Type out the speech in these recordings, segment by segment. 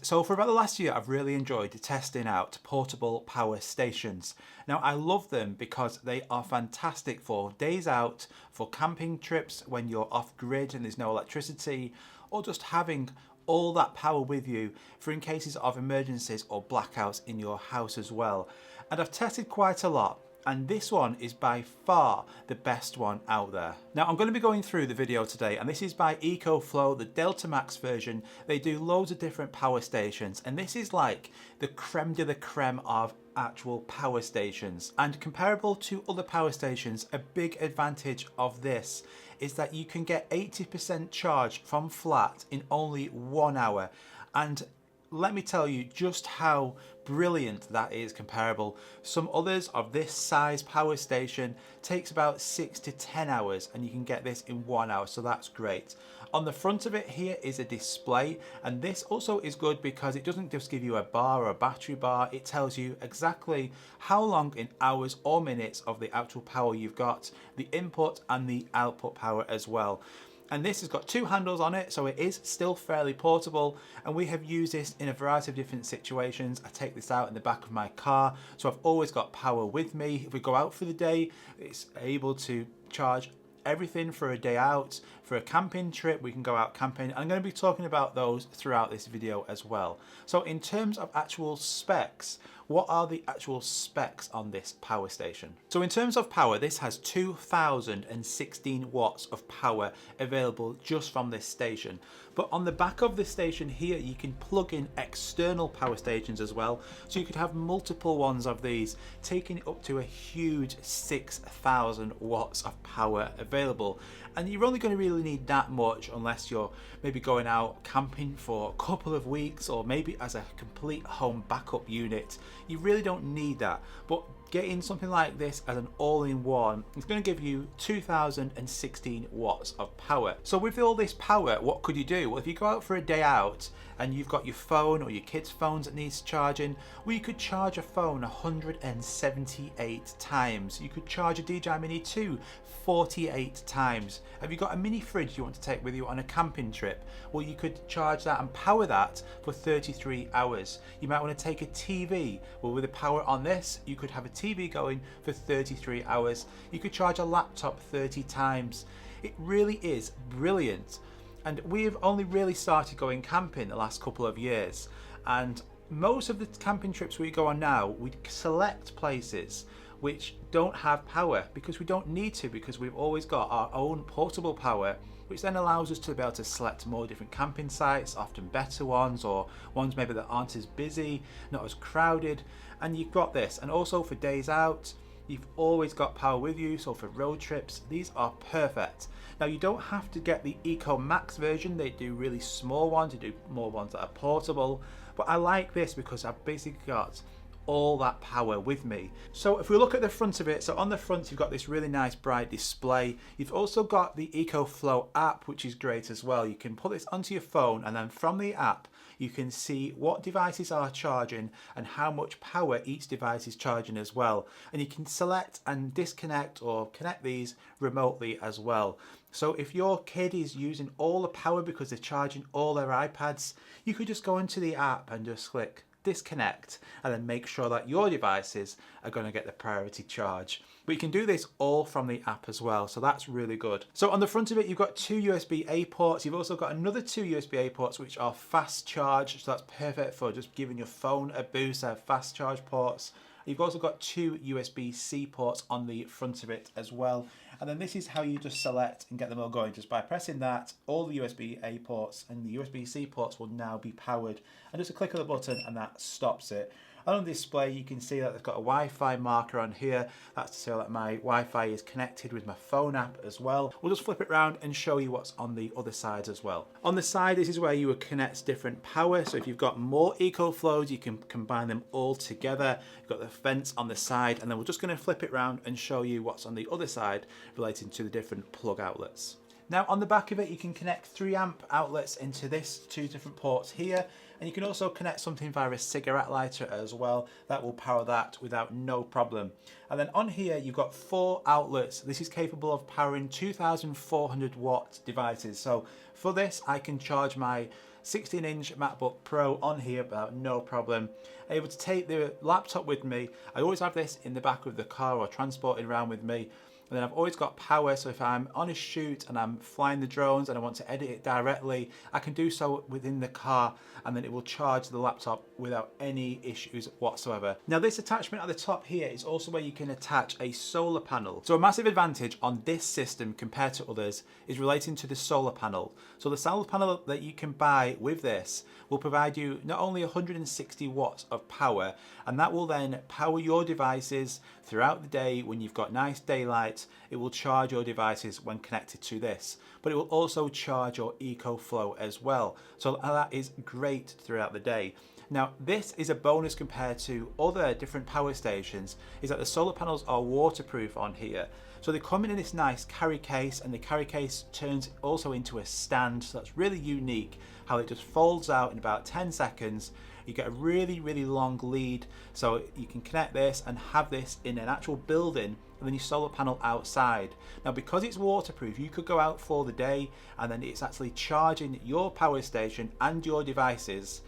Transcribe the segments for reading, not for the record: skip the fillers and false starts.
So for about the last year, I've really enjoyed testing out portable power stations. Now I love them because they are fantastic for days out, for camping trips when you're off grid and there's no electricity, or just having all that power with you for in cases of emergencies or blackouts in your house as well. And I've tested quite a lot, and this one is by far the best one out there. Now I'm going to be going through the video today, and this is by EcoFlow, the Delta Max version. They do loads of different power stations, and this is like the creme de la creme of actual power stations. And comparable to other power stations, a big advantage of this is that you can get 80% charge from flat in only 1 hour. And let me tell you just how brilliant that is comparable. Some others of this size power station takes about 6 to 10 hours, and you can get this in 1 hour, so that's great. On the front of it here is a display, and this also is good because it doesn't just give you a bar or a battery bar, it tells you exactly how long in hours or minutes of the actual power you've got, the input and the output power as well. And this has got 2 handles on it, so it is still fairly portable, and we have used this in a variety of different situations. I take this out in the back of my car, so I've always got power with me. If we go out for the day, it's able to charge everything for a day out. For a camping trip, we can go out camping. I'm going to be talking about those throughout this video as well. So in terms of actual specs, what are the actual specs on this power station? So in terms of power, this has 2016 watts of power available just from this station. But on the back of the station here, you can plug in external power stations as well. So you could have multiple ones of these, taking it up to a huge 6,000 watts of power available. And you're only going to really need that much unless you're maybe going out camping for a couple of weeks, or maybe as a complete home backup unit. You really don't need that, but getting something like this as an all-in-one is going to give you 2016 watts of power. So with all this power, what could you do? Well, if you go out for a day out and you've got your phone or your kids' phones that needs charging, well, you could charge a phone 178 times. You could charge a DJI Mini 2 48 times. Have you got a mini fridge you want to take with you on a camping trip? Well, you could charge that and power that for 33 hours. You might want to take a TV. Well, with the power on this, you could have a TV going for 33 hours. You could charge a laptop 30 times. It really is brilliant. And we've only really started going camping the last couple of years. And most of the camping trips we go on now, we select places which don't have power because we don't need to, because we've always got our own portable power, which then allows us to be able to select more different camping sites, often better ones, or ones maybe that aren't as busy, not as crowded. And you've got this. And also for days out, you've always got power with you, so for road trips, these are perfect. Now you don't have to get the Eco Max version, they do really small ones, they do more ones that are portable, but I like this because I've basically got all that power with me. So if we look at the front of it, so on the front you've got this really nice bright display. You've also got the EcoFlow app, which is great as well. You can put this onto your phone, and then from the app you can see what devices are charging and how much power each device is charging as well. And you can select and disconnect or connect these remotely as well. So if your kid is using all the power because they're charging all their iPads, you could just go into the app and just click disconnect, and then make sure that your devices are going to get the priority charge. But you can do this all from the app as well, so that's really good. So on the front of it, you've got 2 USB-A ports. You've also got another 2 USB-A ports which are fast charge, so that's perfect for just giving your phone a boost. They have fast charge ports. You've also got 2 USB-C ports on the front of it as well. And then this is how you just select and get them all going. Just by pressing that, all the USB-A ports and the USB-C ports will now be powered. And just a click of the button and that stops it. And on the display, you can see that they've got a Wi-Fi marker on here. That's to say that my Wi-Fi is connected with my phone app as well. We'll just flip it around and show you what's on the other side as well. On the side, this is where you would connect different power. So if you've got more EcoFlows, you can combine them all together. You've got the vents on the side, and then we're just going to flip it around and show you what's on the other side relating to the different plug outlets. Now on the back of it, you can connect 3 amp outlets into this 2 different ports here, and you can also connect something via a cigarette lighter as well. That will power that without no problem. And then on here you've got 4 outlets. This is capable of powering 2,400 watt devices. So for this I can charge my 16-inch MacBook Pro on here without no problem. Able to take the laptop with me. I always have this in the back of the car or transporting around with me. And then I've always got power, so if I'm on a shoot and I'm flying the drones and I want to edit it directly, I can do so within the car, and then it will charge the laptop without any issues whatsoever. Now this attachment at the top here is also where you can attach a solar panel. So a massive advantage on this system compared to others is relating to the solar panel. So the solar panel that you can buy with this will provide you not only 160 watts of power, and that will then power your devices throughout the day when you've got nice daylight. It will charge your devices when connected to this, but it will also charge your EcoFlow as well. So that is great throughout the day. Now this is a bonus compared to other different power stations, is that the solar panels are waterproof on here. So they come in this nice carry case, and the carry case turns also into a stand, so that's really unique how it just folds out in about 10 seconds. You get a really long lead, so you can connect this and have this in an actual building and then your solar panel outside. Now because it's waterproof, you could go out for the day and then it's actually charging your power station and your devices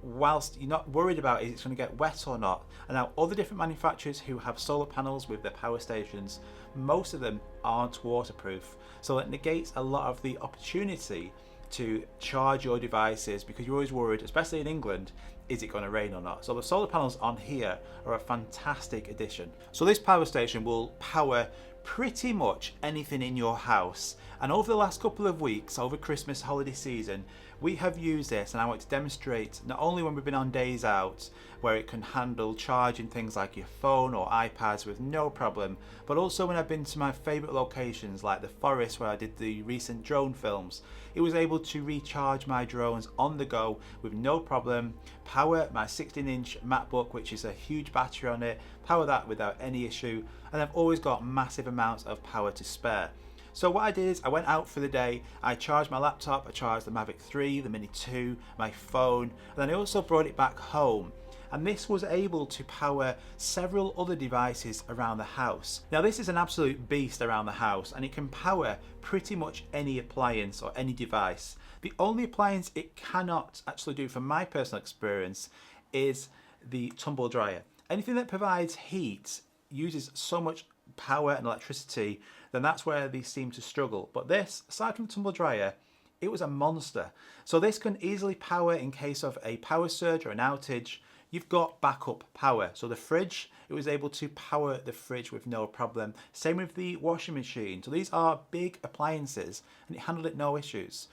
whilst you're not worried about is it's going to get wet or not. And now other different manufacturers who have solar panels with their power stations, most of them aren't waterproof, so it negates a lot of the opportunity to charge your devices because you're always worried, especially in England, is it going to rain or not? So the solar panels on here are a fantastic addition. So this power station will power pretty much anything in your house, and over the last couple of weeks, over Christmas holiday season, we have used this, and I want to demonstrate not only when we've been on days out where it can handle charging things like your phone or iPads with no problem, but also when I've been to my favourite locations like the forest where I did the recent drone films. It was able to recharge my drones on the go with no problem, power my 16-inch MacBook, which is a huge battery on it, power that without any issue, and I've always got massive amounts of power to spare. So what I did is I went out for the day, I charged my laptop, I charged the Mavic 3, the Mini 2, my phone, and then I also brought it back home. And this was able to power several other devices around the house. Now this is an absolute beast around the house, and it can power pretty much any appliance or any device. The only appliance it cannot actually do, from my personal experience, is the tumble dryer. Anything that provides heat uses so much power and electricity, then that's where they seem to struggle. But this, aside from the tumble dryer, it was a monster. So this can easily power in case of a power surge or an outage. You've got backup power. So the fridge, it was able to power the fridge with no problem. Same with the washing machine. So these are big appliances and it handled it no issues.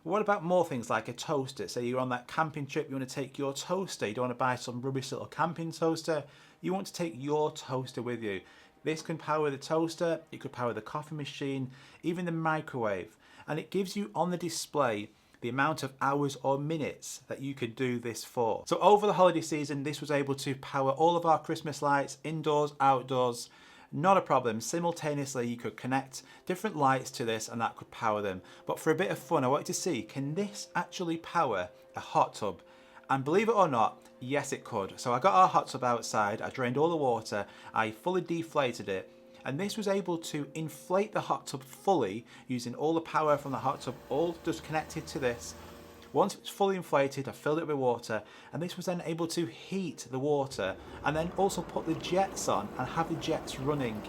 What about more things like a toaster? Say you're on that camping trip, you want to take your toaster, you don't want to buy some rubbish little camping toaster, you want to take your toaster with you. This can power the toaster, it could power the coffee machine, even the microwave. And it gives you on the display the amount of hours or minutes that you could do this for. So over the holiday season, this was able to power all of our Christmas lights, indoors, outdoors, not a problem. Simultaneously, you could connect different lights to this and that could power them. But for a bit of fun, I wanted to see, can this actually power a hot tub? And believe it or not, yes it could. So I got our hot tub outside, I drained all the water, I fully deflated it, and this was able to inflate the hot tub fully using all the power from the hot tub, all just connected to this. Once it was fully inflated, I filled it with water, and this was then able to heat the water and then also put the jets on and have the jets running,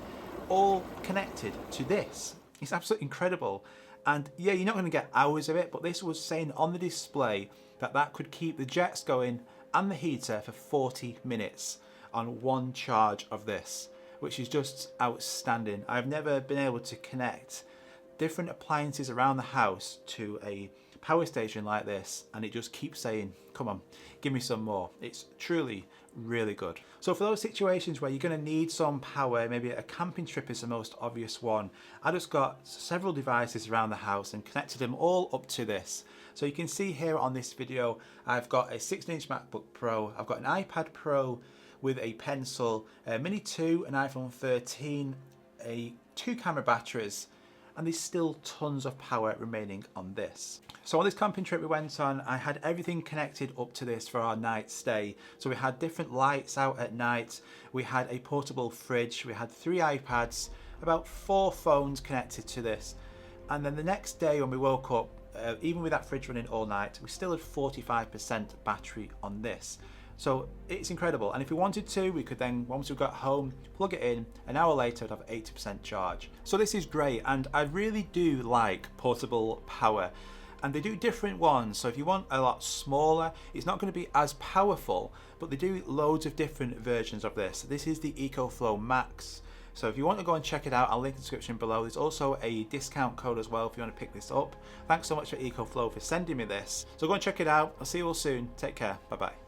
all connected to this. It's absolutely incredible. And yeah, you're not going to get hours of it, but this was saying on the display that that could keep the jets going and the heater for 40 minutes on one charge of this, which is just outstanding. I've never been able to connect different appliances around the house to a power station like this, and it just keeps saying, come on, give me some more. It's truly really good. So for those situations where you're going to need some power, maybe a camping trip is the most obvious one, I just got several devices around the house and connected them all up to this. So you can see here on this video, I've got a 16-inch MacBook Pro, I've got an iPad Pro with a pencil, a Mini 2, an iPhone 13, two camera batteries, and there's still tons of power remaining on this. So on this camping trip we went on, I had everything connected up to this for our night stay. So we had different lights out at night, we had a portable fridge, we had 3 iPads, about 4 phones connected to this. And then the next day when we woke up, even with that fridge running all night, we still had 45% battery on this. So it's incredible. And if we wanted to, we could then, once we got home, plug it in, an hour later, it'd have 80% charge. So this is great, and I really do like portable power. And they do different ones, so if you want a lot smaller, it's not going to be as powerful, but they do loads of different versions of this. This is the EcoFlow Max. So if you want to go and check it out, I'll link in the description below. There's also a discount code as well if you want to pick this up. Thanks so much for EcoFlow for sending me this. So go and check it out. I'll see you all soon. Take care. Bye bye.